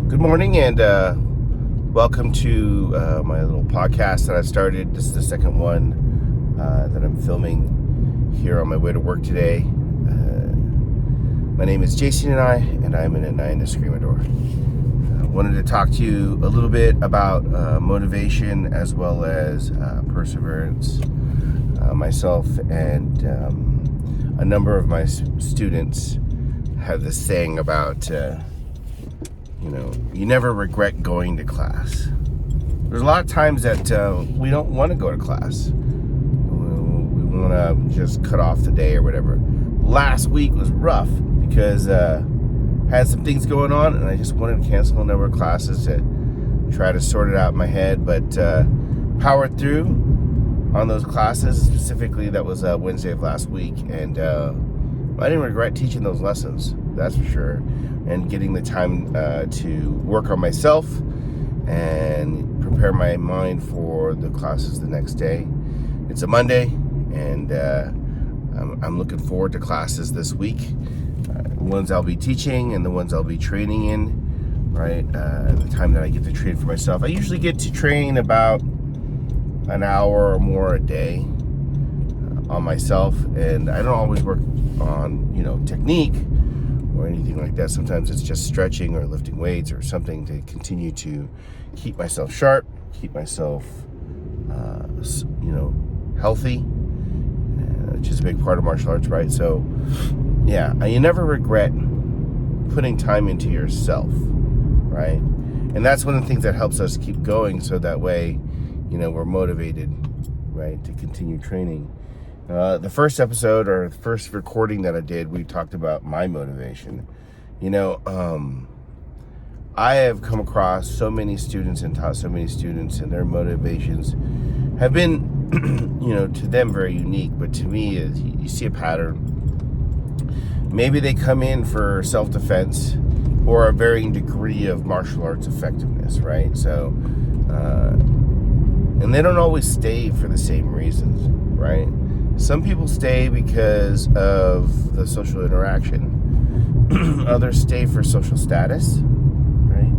Good morning and welcome to my little podcast that I started. This is the second one that I'm filming here on my way to work today. My name is Jason and I'm in Eskrima. I wanted to talk to you a little bit about motivation as well as perseverance. Myself and a number of my students have this saying about you never regret going to class. There's a lot of times that we don't want to go to class. We want to just cut off the day or whatever. Last week was rough because had some things going on and I just wanted to cancel a number of classes to try to sort it out in my head, but powered through on those classes. Specifically, that was Wednesday of last week, and I didn't regret teaching those lessons, that's for sure, and getting the time to work on myself and prepare my mind for the classes the next day. It's a Monday, and I'm looking forward to classes this week. The ones I'll be teaching and the ones I'll be training in, right? The time that I get to train for myself. I usually get to train about an hour or more a day on myself, and I don't always work on technique or anything like that. Sometimes it's just stretching or lifting weights or something to continue to keep myself sharp, keep myself healthy, which is a big part of martial arts, right? So yeah, you never regret putting time into yourself, right? And that's one of the things that helps us keep going, so that way we're motivated, right, to continue training. The first episode, or the first recording that I did, we talked about my motivation. I have come across so many students and taught so many students, and their motivations have been, to them very unique. But to me, you see a pattern. Maybe they come in for self-defense or a varying degree of martial arts effectiveness, right? So, and they don't always stay for the same reasons, right? Some people stay because of the social interaction. Others stay for social status, right?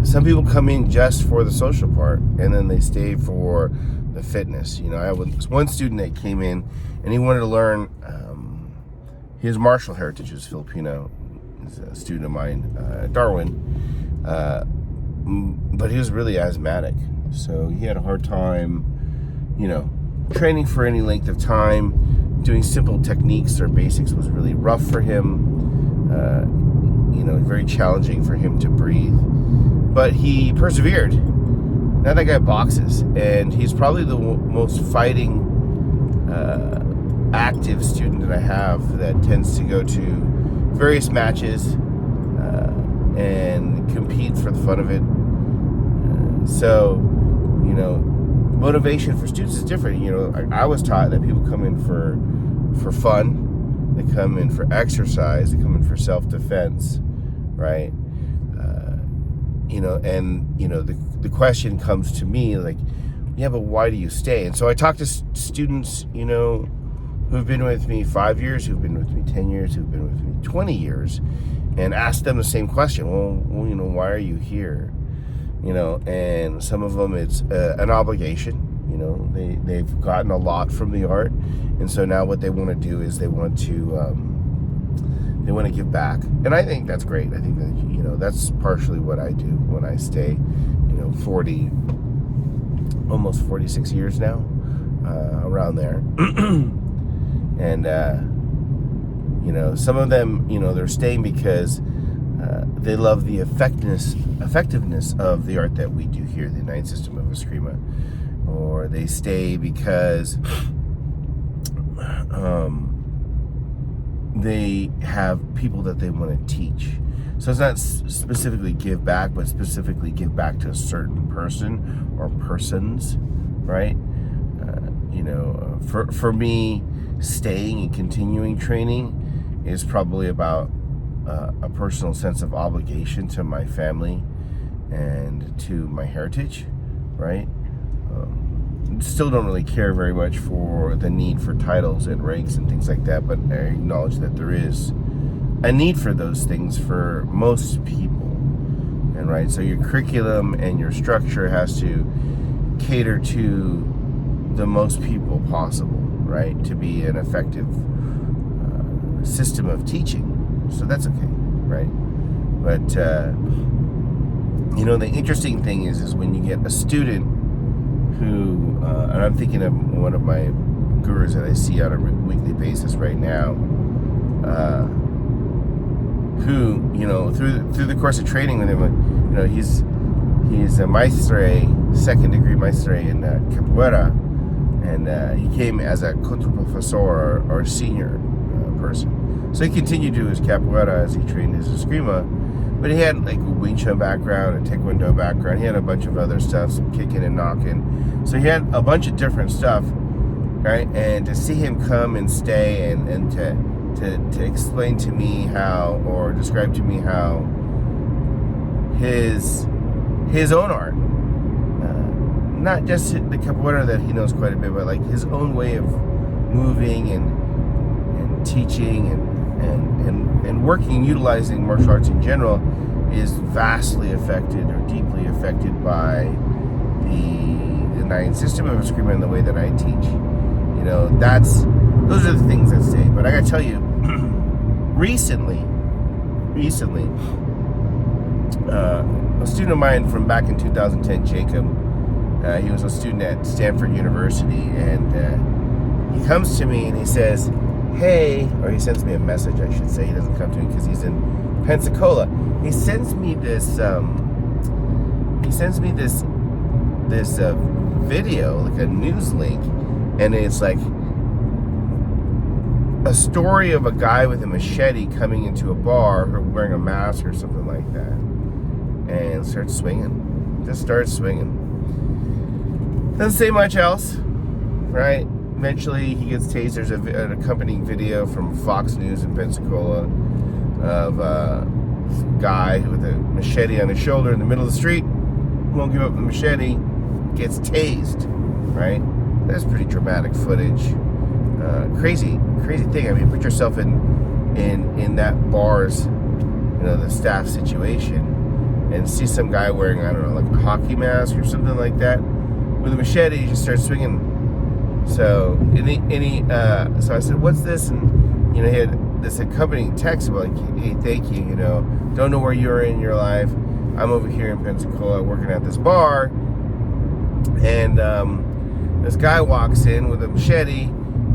Some people come in just for the social part, and then they stay for the fitness. I had one student that came in, and he wanted to learn. His martial heritage is Filipino. He's a student of mine, Darwin. But he was really asthmatic, so he had a hard time, training for any length of time. Doing simple techniques or basics was really rough for him. Very challenging for him to breathe. But he persevered. Now that guy boxes, and he's probably the most fighting, active student that I have, that tends to go to various matches and compete for the fun of it. So, motivation for students is different. I was taught that people come in for fun, they come in for exercise, they come in for self-defense, right? The question comes to me like, yeah, but why do you stay? And so I talk to students, who've been with me 5 years, who've been with me 10 years, who've been with me 20 years, and ask them the same question. Well, why are you here? And some of them it's an obligation. They've gotten a lot from the art, and so now what they want to do is they want to give back. And I think that's great. I think that that's partially what I do when I stay. 40, almost 46 years now, around there. And some of them, they're staying because they love the effectiveness of the art that we do here, the Ninth System of Eskrima. Or they stay because they have people that they want to teach. So it's not specifically give back, but specifically give back to a certain person or persons, right? For me, staying and continuing training is probably about a personal sense of obligation to my family and to my heritage, right? Still don't really care very much for the need for titles and ranks and things like that, but I acknowledge that there is a need for those things for most people. And right, so your curriculum and your structure has to cater to the most people possible, right, to be an effective system of teaching. So that's okay, right? But the interesting thing is when you get a student who, and I'm thinking of one of my gurus that I see on a weekly basis right now, who, through the course of training with him, he's a maestre, second degree maestre in capoeira, and he came as a contraprofessor or senior person. So he continued to do his capoeira as he trained his Eskrima, but he had like a Wing Chun background, a Taekwondo background. He had a bunch of other stuff, some kicking and knocking. So he had a bunch of different stuff, right? And to see him come and stay and to explain to me how, or describe to me how his own art, not just the capoeira that he knows quite a bit, but like his own way of moving and teaching and working, utilizing martial arts in general, is vastly affected or deeply affected by the nine system of Eskrima and the way that I teach. Those are the things that stay. But I gotta tell you, recently, a student of mine from back in 2010, Jacob, he was a student at Stanford University, and he comes to me and he says, hey, or he sends me a message, I should say. He doesn't come to me because he's in Pensacola. He sends me this video, like a news link, and it's like a story of a guy with a machete coming into a bar or wearing a mask or something like that, and starts swinging. Just starts swinging. Doesn't say much else, right? Eventually, he gets tased. There's an accompanying video from Fox News in Pensacola of a guy with a machete on his shoulder in the middle of the street. Won't give up the machete. Gets tased, right? That's pretty dramatic footage. Crazy thing. I mean, put yourself in that bar's, the staff situation, and see some guy wearing, I don't know, like a hockey mask or something like that, with a machete. He just starts swinging. So, so I said, what's this? And, he had this accompanying text about, like, hey, thank you, don't know where you're in your life. I'm over here in Pensacola working at this bar. And this guy walks in with a machete,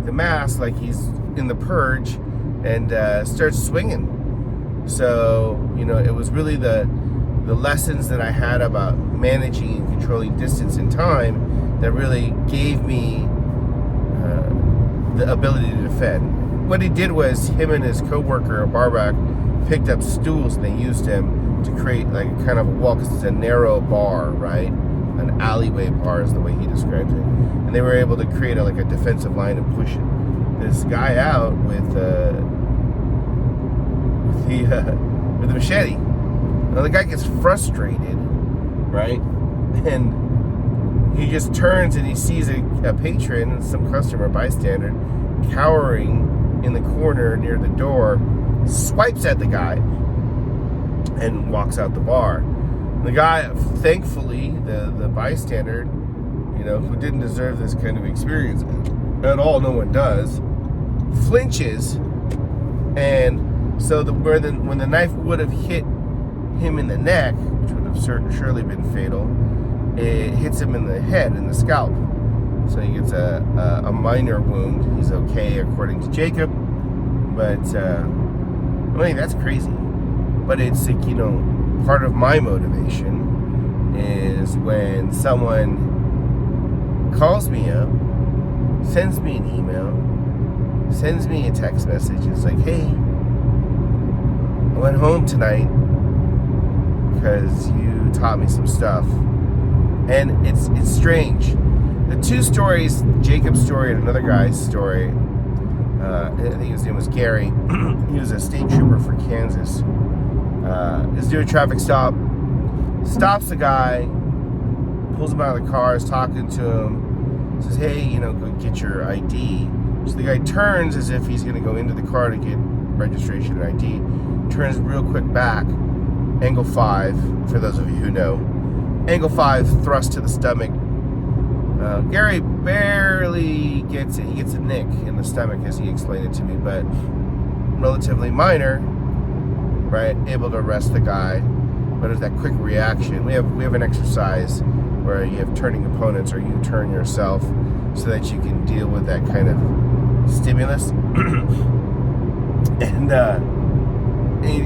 the mask, like he's in the purge, and starts swinging. So, it was really the lessons that I had about managing and controlling distance and time that really gave me the ability to defend. What he did was, him and his co-worker, a barback, picked up stools and they used him to create like a kind of a wall, because it's a narrow bar, right? An alleyway bar is the way he describes it. And they were able to create a defensive line and push this guy out with the machete. Now the guy gets frustrated, right? And he just turns and he sees a patron, some customer, bystander, cowering in the corner near the door, swipes at the guy, and walks out the bar. The guy, thankfully, the bystander, who didn't deserve this kind of experience at all, no one does, flinches, and so when the knife would have hit him in the neck, which would have surely been fatal, it hits him in the head, in the scalp. So he gets a minor wound. He's okay, according to Jacob. But, that's crazy. But it's like, part of my motivation is when someone calls me up, sends me an email, sends me a text message. It's like, hey, I went home tonight because you taught me some stuff. And it's strange. The two stories, Jacob's story and another guy's story, I think his name was Gary. He was a state trooper for Kansas. Is doing a traffic stop, stops the guy, pulls him out of the car, is talking to him, says, hey, go get your ID. So the guy turns as if he's going to go into the car to get registration and ID, turns real quick back, angle 5, for those of you who know. Angle 5 thrust to the stomach. Gary barely gets it. He gets a nick in the stomach, as he explained it to me, but relatively minor, right? Able to arrest the guy, but it's that quick reaction. We have an exercise where you have turning opponents, or you turn yourself so that you can deal with that kind of stimulus. And he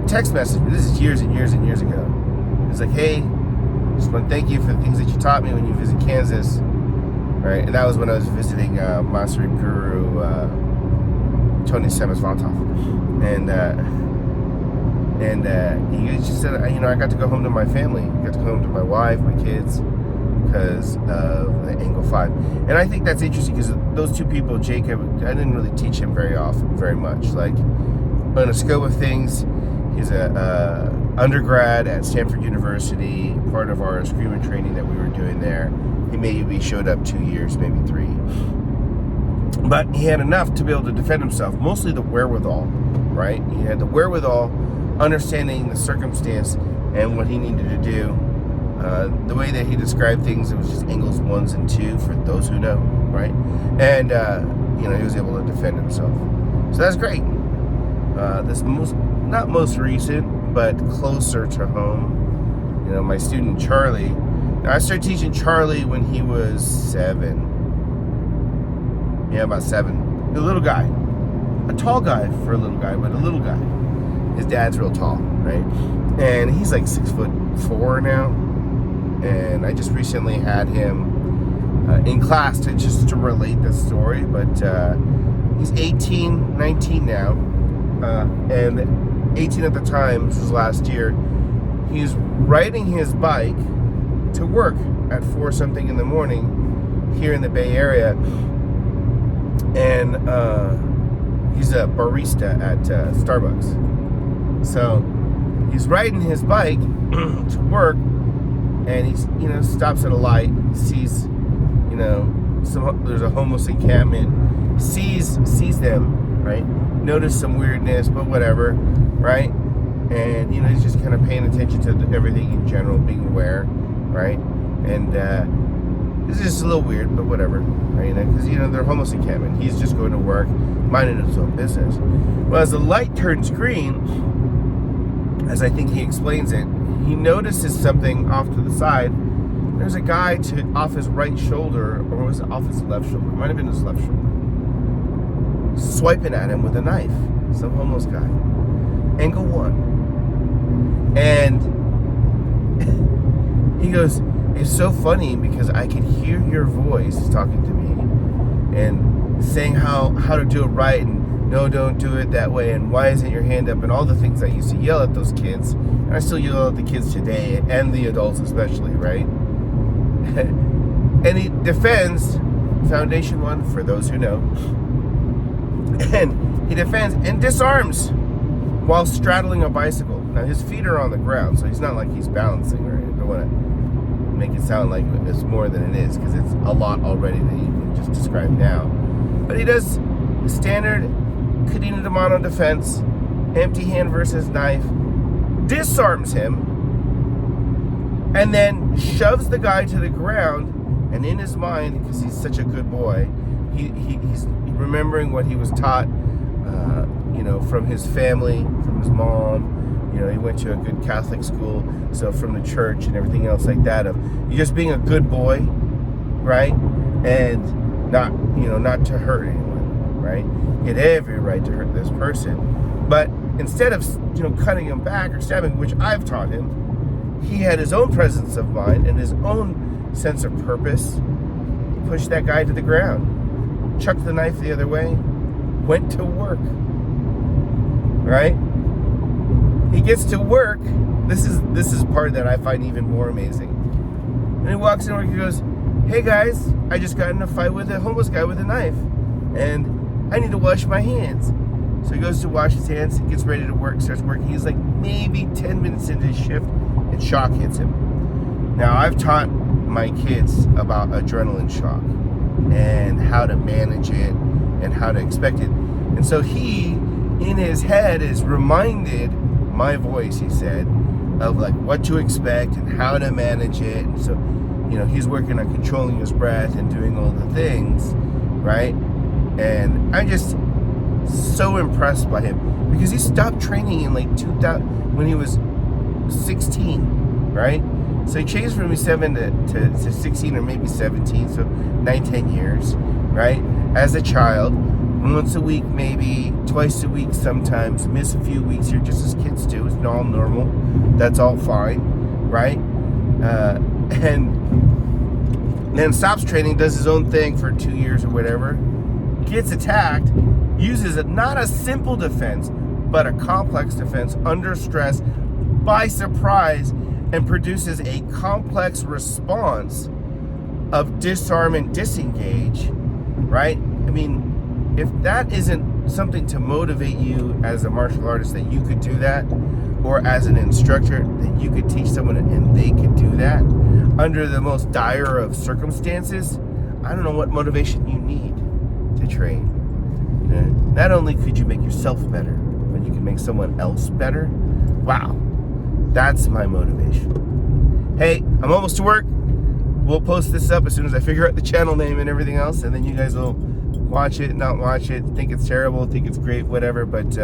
text messaged me. This is years and years and years ago. It's like, hey, just want to thank you for the things that you taught me when you visit Kansas, right? And that was when I was visiting Master Guru Tony Semisvatov, and he just said, I got to go home to my family, got to go home to my wife, my kids, because of the angle 5. And I think that's interesting because those two people, Jacob, I didn't really teach him very much. Like, on a scope of things, he's a undergrad at Stanford University, part of our Eskrima training that we were doing there. He maybe showed up 2 years, maybe 3. But he had enough to be able to defend himself, mostly the wherewithal, right? He had the wherewithal, understanding the circumstance and what he needed to do. The way that he described things, it was just angles 1 and 2 for those who know, right? And, he was able to defend himself. So that's great. This not most recent, but closer to home. My student Charlie. Now, I started teaching Charlie when he was 7. Yeah, about 7. A little guy. A tall guy for a little guy, but a little guy. His dad's real tall, right? And he's like 6'4" now. And I just recently had him in class to relate this story. But he's 18, 19 now. And 18 at the time, this was last year. He's riding his bike to work at 4 something in the morning here in the Bay Area. And he's a barista at Starbucks. So he's riding his bike to work, and he's stops at a light, sees there's a homeless encampment, sees them, right? Notice some weirdness, but whatever, right? And he's just kind of paying attention to everything in general, being aware, right? And it's just a little weird, but whatever, right? Because they're homeless encampment. He's just going to work, minding his own business. Well, as the light turns green, as I think he explains it, he notices something off to the side. There's a guy off his right shoulder, or was it off his left shoulder? It might have been his left shoulder. Swiping at him with a knife. Some homeless guy. Angle 1. And he goes, it's so funny because I can hear your voice talking to me and saying how to do it right, and no, don't do it that way, and why isn't your hand up, and all the things I used to yell at those kids. And I still yell at the kids today, and the adults especially, right? And he defends Foundation 1, for those who know. And he defends and disarms while straddling a bicycle. Now, his feet are on the ground, so he's not like he's balancing, right? I don't want to make it sound like it's more than it is, because it's a lot already that you can just describe now. But he does standard Kadena Demano defense, empty hand versus knife, disarms him, and then shoves the guy to the ground. And in his mind, because he's such a good boy, he's remembering what he was taught, from his family, from his mom. He went to a good Catholic school, so from the church and everything else like that, of you just being a good boy, right? And not to hurt anyone, right? He had every right to hurt this person. But instead of, cutting him back or stabbing, which I've taught him, he had his own presence of mind and his own sense of purpose. He pushed that guy to the ground, chucked the knife the other way, went to work, right? He gets to work. This is part that I find even more amazing. And he walks in work, he goes, hey guys, I just got in a fight with a homeless guy with a knife, and I need to wash my hands. So he goes to wash his hands, he gets ready to work, starts working. He's like maybe 10 minutes into his shift, and shock hits him. Now, I've taught my kids about adrenaline shock and how to manage it and how to expect it. And so he, in his head, is reminded my voice, he said, of like what to expect and how to manage it. And so, he's working on controlling his breath and doing all the things, right? And I'm just so impressed by him, because he stopped training in like 2000 when he was 16, right? So he changed from 7 to 16 or maybe 17, so 9-10 years, right? As a child, once a week, maybe twice a week sometimes, miss a few weeks here just as kids do. It's all normal. That's all fine, right? And then stops training, does his own thing for 2 years or whatever, gets attacked, uses not a simple defense, but a complex defense under stress by surprise, and produces a complex response of disarm and disengage, right? I mean, if that isn't something to motivate you as a martial artist, that you could do that, or as an instructor, that you could teach someone and they could do that under the most dire of circumstances, I don't know what motivation you need to train. Not only could you make yourself better, but you can make someone else better. Wow, that's my motivation. Hey, I'm almost to work. We'll post this up as soon as I figure out the channel name and everything else, and then you guys will watch it, not watch it, think it's terrible, think it's great, whatever, but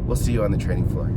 we'll see you on the training floor.